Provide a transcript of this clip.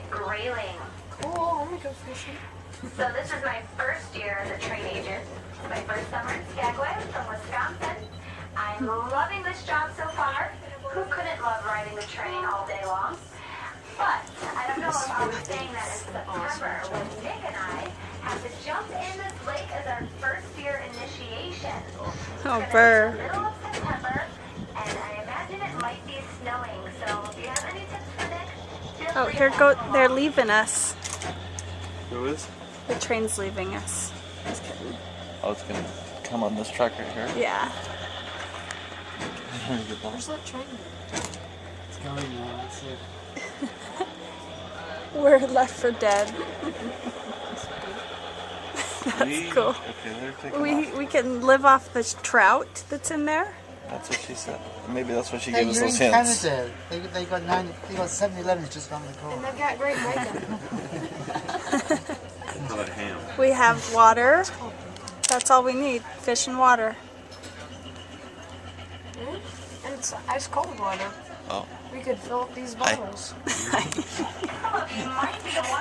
Grayling. Cool, I'm gonna go fishing. So this is my first year as a train agent. It's my first summer in Skagway from Wisconsin. I'm loving this job so far. Who couldn't love riding the train all day long? But I don't know if I was saying that in September when Nick and I had to jump in this lake as our first year initiation. Oh, burr. It's the middle of September, and I imagine it might be snowing. So if you have any tips for Nick, feel Oh, free here to go. pass them They're along. leaving us. Who is? The train's leaving us. Just kidding. Oh, it's gonna come on this track right here. Yeah. Where's that train? It's going now, that's it. We're left for dead. That's cool. Okay, they're taking off. We can live off the trout that's in there. That's what she said. Maybe that's what she Hey, gave us you're in those hints. Canada. They got 7-Elevens just around the And corner. they've got great bacon. How about ham? We have water. That's all we need. Fish and water. And it's ice cold water. Oh. We could fill up these bottles. Some of you might be the one